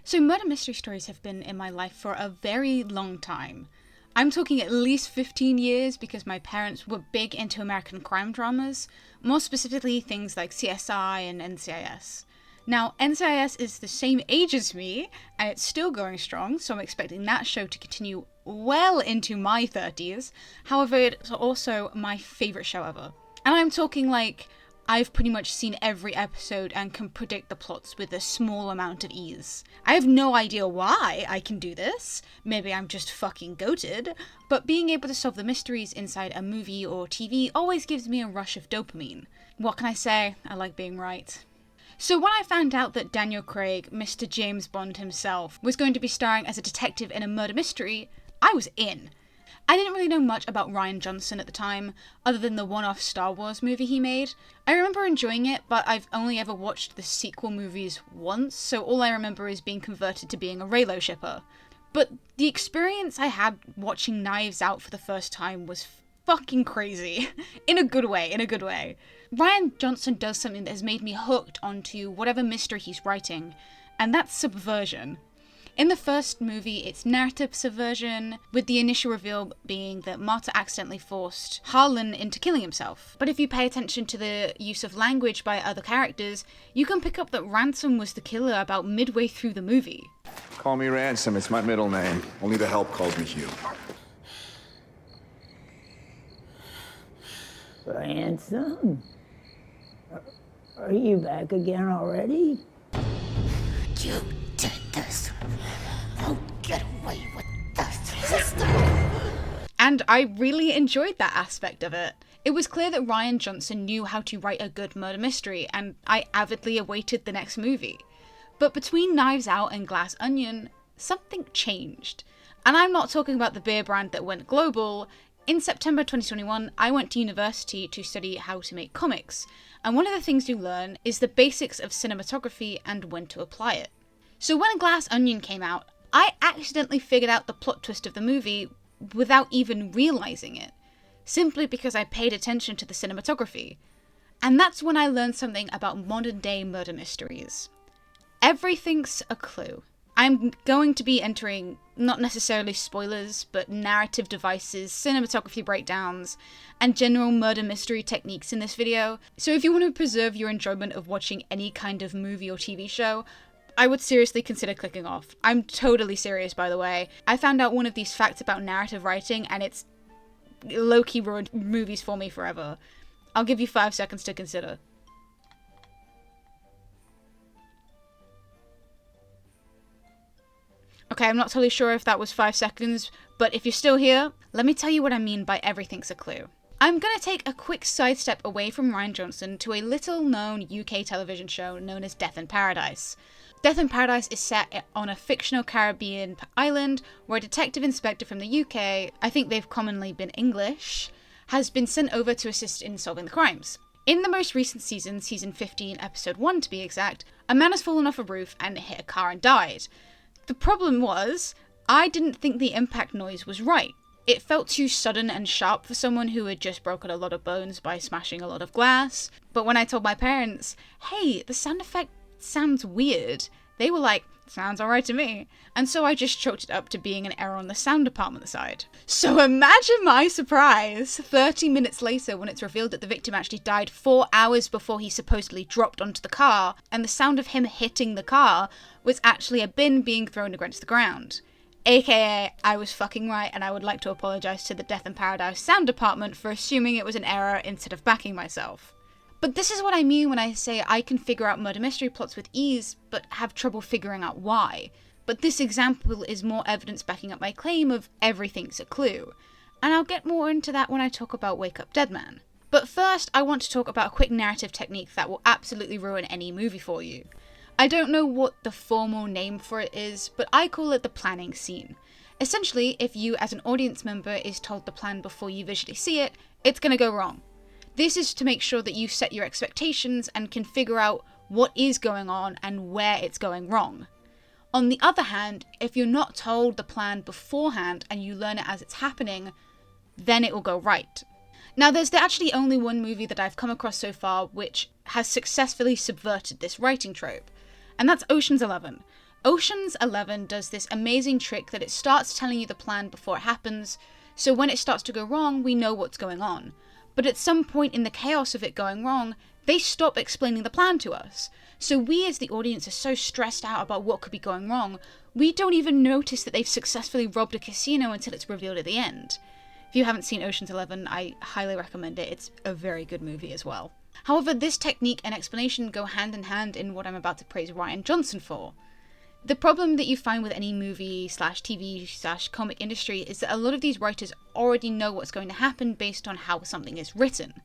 So murder mystery stories have been in my life for a very long time. I'm talking at least 15 years because my parents were big into American crime dramas, more specifically things like CSI and NCIS. Now, NCIS is the same age as me, and it's still going strong, so I'm expecting that show to continue well into my 30s. However, it's also my favourite show ever. And I'm talking like, I've pretty much seen every episode and can predict the plots with a small amount of ease. I have no idea why I can do this. Maybe I'm just fucking goated. But being able to solve the mysteries inside a movie or TV always gives me a rush of dopamine. What can I say? I like being right. So when I found out that Daniel Craig, Mr. James Bond himself, was going to be starring as a detective in a murder mystery, I was in. I didn't really know much about Rian Johnson at the time, other than the one-off Star Wars movie he made. I remember enjoying it, but I've only ever watched the sequel movies once, so all I remember is being converted to being a Reylo shipper. But the experience I had watching Knives Out for the first time was fucking crazy. In a good way. Rian Johnson does something that has made me hooked onto whatever mystery he's writing, and that's subversion. In the first movie, it's narrative subversion, with the initial reveal being that Marta accidentally forced Harlan into killing himself. But if you pay attention to the use of language by other characters, you can pick up that Ransom was the killer about midway through the movie. Call me Ransom, it's my middle name. Only the help calls me Hugh. Ransom? Are you back again already? You did this. Don't get away with this, sister. And I really enjoyed that aspect of it. It was clear that Rian Johnson knew how to write a good murder mystery, and I avidly awaited the next movie. But between Knives Out and Glass Onion, something changed. And I'm not talking about the beer brand that went global. In September 2021, I went to university to study how to make comics, and one of the things you learn is the basics of cinematography and when to apply it. So when Glass Onion came out, I accidentally figured out the plot twist of the movie without even realizing it, simply because I paid attention to the cinematography. And that's when I learned something about modern day murder mysteries. Everything's a clue. I'm going to be entering not necessarily spoilers, but narrative devices, cinematography breakdowns, and general murder mystery techniques in this video. So if you want to preserve your enjoyment of watching any kind of movie or TV show, I would seriously consider clicking off. I'm totally serious, by the way. I found out one of these facts about narrative writing, and it's low-key ruined movies for me forever. I'll give you 5 seconds to consider. Okay, I'm not totally sure if that was 5 seconds, but if you're still here, let me tell you what I mean by everything's a clue. I'm going to take a quick sidestep away from Rian Johnson to a little-known UK television show known as Death in Paradise. Death in Paradise is set on a fictional Caribbean island where a detective inspector from the UK, I think they've commonly been English, has been sent over to assist in solving the crimes. In the most recent season, season 15, episode 1 to be exact, a man has fallen off a roof and hit a car and died. The problem was, I didn't think the impact noise was right. It felt too sudden and sharp for someone who had just broken a lot of bones by smashing a lot of glass. But when I told my parents, hey, the sound effect sounds weird, they were like, sounds alright to me. And so I just chalked it up to being an error on the sound department side. So imagine my surprise 30 minutes later when it's revealed that the victim actually died 4 hours before he supposedly dropped onto the car, and the sound of him hitting the car was actually a bin being thrown against the ground. AKA, I was fucking right, and I would like to apologise to the Death in Paradise sound department for assuming it was an error instead of backing myself. But this is what I mean when I say I can figure out murder mystery plots with ease, but have trouble figuring out why. But this example is more evidence backing up my claim of everything's a clue. And I'll get more into that when I talk about Wake Up Dead Man. But first, I want to talk about a quick narrative technique that will absolutely ruin any movie for you. I don't know what the formal name for it is, but I call it the planning scene. Essentially, if you as an audience member is told the plan before you visually see it, it's going to go wrong. This is to make sure that you set your expectations and can figure out what is going on and where it's going wrong. On the other hand, if you're not told the plan beforehand and you learn it as it's happening, then it will go right. Now, there's actually only one movie that I've come across so far which has successfully subverted this writing trope, and that's Ocean's 11. Ocean's 11 does this amazing trick that it starts telling you the plan before it happens, so when it starts to go wrong, we know what's going on. But at some point in the chaos of it going wrong, they stop explaining the plan to us. So we as the audience are so stressed out about what could be going wrong, we don't even notice that they've successfully robbed a casino until it's revealed at the end. If you haven't seen Ocean's 11, I highly recommend it. It's a very good movie as well. However, this technique and explanation go hand in hand in what I'm about to praise Rian Johnson for. The problem that you find with any movie/TV/comic industry is that a lot of these writers already know what's going to happen based on how something is written.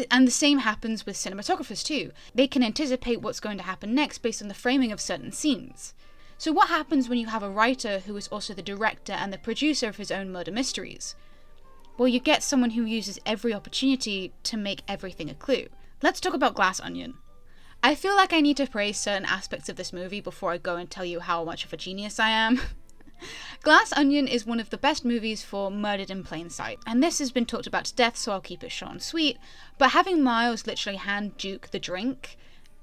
And the same happens with cinematographers too. They can anticipate what's going to happen next based on the framing of certain scenes. So what happens when you have a writer who is also the director and the producer of his own murder mysteries? Well, you get someone who uses every opportunity to make everything a clue. Let's talk about Glass Onion. I feel like I need to praise certain aspects of this movie before I go and tell you how much of a genius I am. Glass Onion is one of the best movies for murdered in plain sight, and this has been talked about to death, so I'll keep it short and sweet, but having Miles literally hand Duke the drink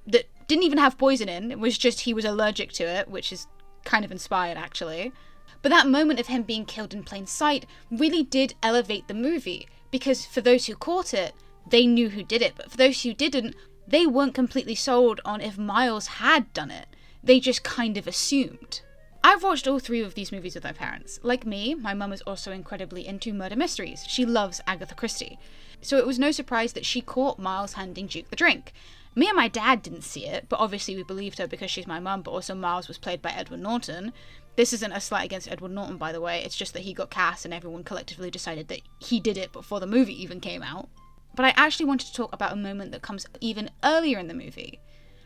that didn't even have poison in, it was just he was allergic to it, which is kind of inspired actually. But that moment of him being killed in plain sight really did elevate the movie, because for those who caught it, they knew who did it, but for those who didn't, they weren't completely sold on if Miles had done it. They just kind of assumed. I've watched all 3 of these movies with my parents. Like me, my mum is also incredibly into murder mysteries. She loves Agatha Christie. So it was no surprise that she caught Miles handing Duke the drink. Me and my dad didn't see it, but obviously we believed her because she's my mum, but also Miles was played by Edward Norton. This isn't a slight against Edward Norton, by the way, it's just that he got cast and everyone collectively decided that he did it before the movie even came out. But I actually wanted to talk about a moment that comes even earlier in the movie.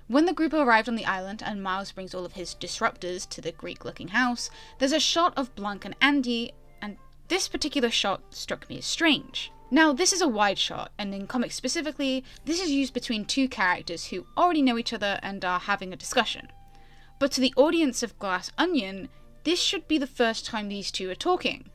When the group arrived on the island and Miles brings all of his disruptors to the Greek-looking house, there's a shot of Blanc and Andy, and this particular shot struck me as strange. Now, this is a wide shot, and in comics specifically, this is used between 2 characters who already know each other and are having a discussion. But to the audience of Glass Onion, this should be the first time these 2 are talking.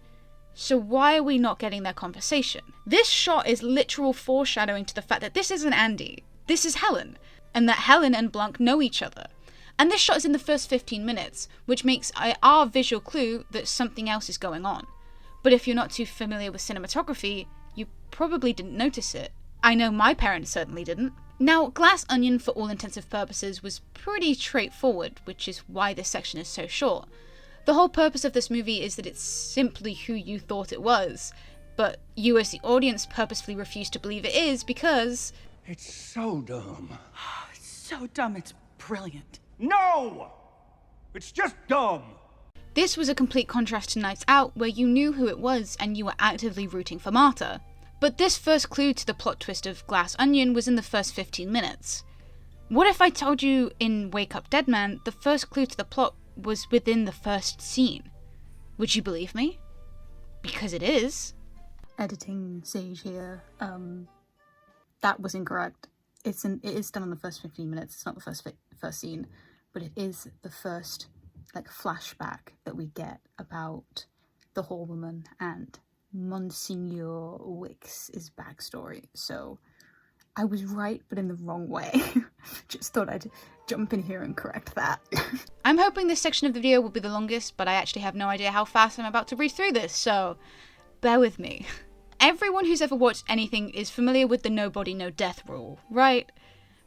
So why are we not getting their conversation? This shot is literal foreshadowing to the fact that this isn't Andy, this is Helen, and that Helen and Blanc know each other. And this shot is in the first 15 minutes, which makes our visual clue that something else is going on. But if you're not too familiar with cinematography, you probably didn't notice it. I know my parents certainly didn't. Now, Glass Onion, for all intensive purposes, was pretty straightforward, which is why this section is so short. The whole purpose of this movie is that it's simply who you thought it was, but you as the audience purposefully refuse to believe it is because... It's so dumb. It's so dumb, it's brilliant. No! It's just dumb! This was a complete contrast to Nights Out, where you knew who it was and you were actively rooting for Martha. But this first clue to the plot twist of Glass Onion was in the first 15 minutes. What if I told you in Wake Up Dead Man, the first clue to the plot was within the first scene? Would you believe me? Because it is. Editing Sage here. That was incorrect. It is done in the first 15 minutes. It's not the first scene, but it is the first flashback that we get about the Whole Woman and Monsignor Wicks's backstory. So I was right, but in the wrong way. Just thought I'd jump in here and correct that. I'm hoping this section of the video will be the longest, but I actually have no idea how fast I'm about to read through this, so bear with me. Everyone who's ever watched anything is familiar with the no body, no death rule, right?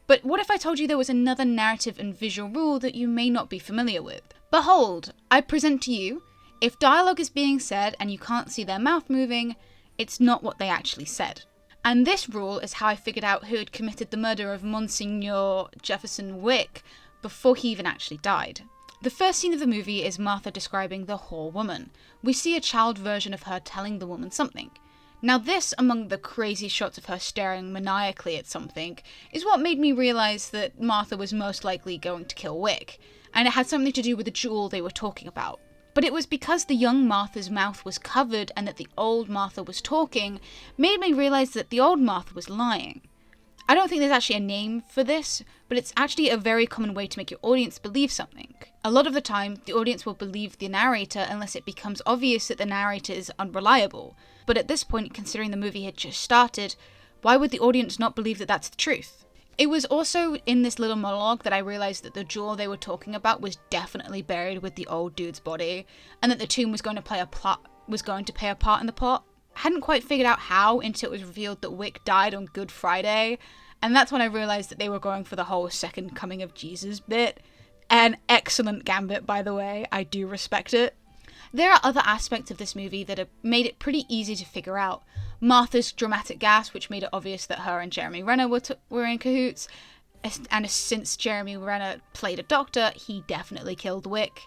But what if I told you there was another narrative and visual rule that you may not be familiar with? Behold, I present to you, if dialogue is being said and you can't see their mouth moving, it's not what they actually said. And this rule is how I figured out who had committed the murder of Monsignor Jefferson Wick before he even actually died. The first scene of the movie is Martha describing the Whole Woman. We see a child version of her telling the woman something. Now this, among the crazy shots of her staring maniacally at something, is what made me realise that Martha was most likely going to kill Wick, and it had something to do with the jewel they were talking about. But it was because the young Martha's mouth was covered and that the old Martha was talking, made me realise that the old Martha was lying. I don't think there's actually a name for this, but it's actually a very common way to make your audience believe something. A lot of the time, the audience will believe the narrator unless it becomes obvious that the narrator is unreliable. But at this point, considering the movie had just started, why would the audience not believe that that's the truth? It was also in this little monologue that I realized that the jewel they were talking about was definitely buried with the old dude's body, and that the tomb was going to play a part in the plot. I hadn't quite figured out how until it was revealed that Wick died on Good Friday, and that's when I realized that they were going for the whole second coming of Jesus bit. An excellent gambit, by the way. I do respect it. There are other aspects of this movie that have made it pretty easy to figure out. Martha's dramatic gas, which made it obvious that her and Jeremy Renner were in cahoots, and since Jeremy Renner played a doctor, he definitely killed Wick.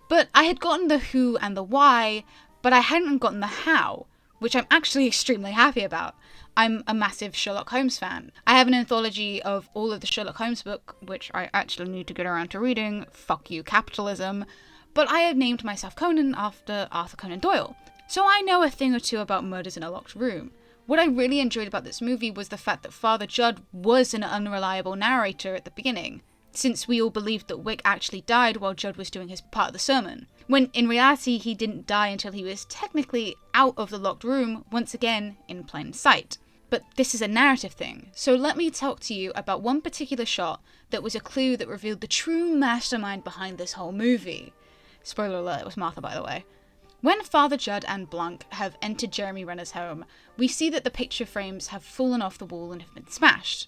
But I had gotten the who and the why, but I hadn't gotten the how, which I'm actually extremely happy about. I'm a massive Sherlock Holmes fan. I have an anthology of all of the Sherlock Holmes book, which I actually need to get around to reading. Fuck you, capitalism. But I have named myself Conan after Arthur Conan Doyle, so I know a thing or two about murders in a locked room. What I really enjoyed about this movie was the fact that Father Judd was an unreliable narrator at the beginning, since we all believed that Wick actually died while Judd was doing his part of the sermon, when in reality he didn't die until he was technically out of the locked room, once again in plain sight. But this is a narrative thing, so let me talk to you about one particular shot that was a clue that revealed the true mastermind behind this whole movie. Spoiler alert, it was Martha, by the way. When Father Judd and Blanc have entered Jeremy Renner's home, we see that the picture frames have fallen off the wall and have been smashed.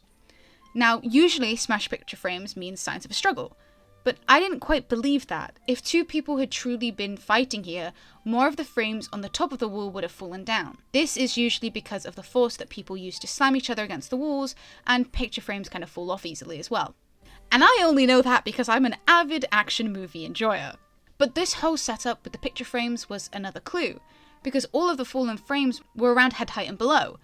Now, usually smashed picture frames means signs of a struggle, but I didn't quite believe that. If two people had truly been fighting here, more of the frames on the top of the wall would have fallen down. This is usually because of the force that people use to slam each other against the walls, and picture frames kind of fall off easily as well. And I only know that because I'm an avid action movie enjoyer. But this whole setup with the picture frames was another clue, because all of the fallen frames were around head height and below.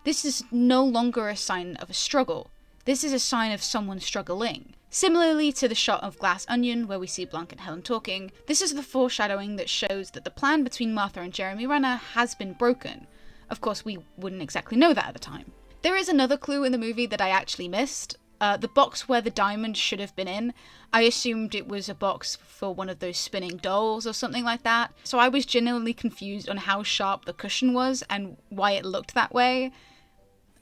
This is no longer a sign of a struggle. This is a sign of someone struggling. Similarly to the shot of Glass Onion, where we see Blanc and Helen talking, this is the foreshadowing that shows that the plan between Martha and Jeremy Renner has been broken. Of course, we wouldn't exactly know that at the time. There is another clue in the movie that I actually missed. The box where the diamond should have been in, I assumed it was a box for one of those spinning dolls or something like that. So I was genuinely confused on how sharp the cushion was and why it looked that way.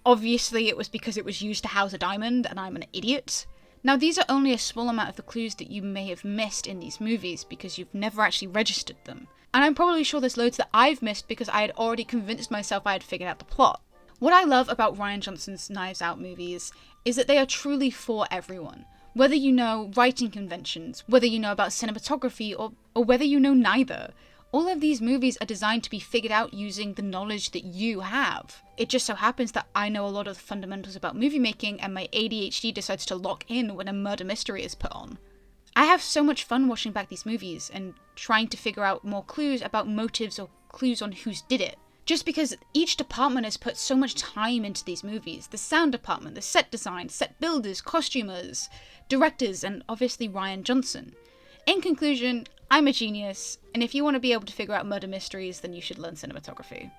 Obviously it was because it was used to house a diamond and I'm an idiot. Now these are only a small amount of the clues that you may have missed in these movies because you've never actually registered them. And I'm probably sure there's loads that I've missed because I had already convinced myself I had figured out the plot. What I love about Rian Johnson's Knives Out movies is that they are truly for everyone. Whether you know writing conventions, whether you know about cinematography, or whether you know neither. All of these movies are designed to be figured out using the knowledge that you have. It just so happens that I know a lot of the fundamentals about movie making and my ADHD decides to lock in when a murder mystery is put on. I have so much fun watching back these movies and trying to figure out more clues about motives or clues on who's did it. Just because each department has put so much time into these movies. The sound department, the set design, set builders, costumers, directors, and obviously Rian Johnson. In conclusion, I'm a genius, and if you want to be able to figure out murder mysteries, then you should learn cinematography.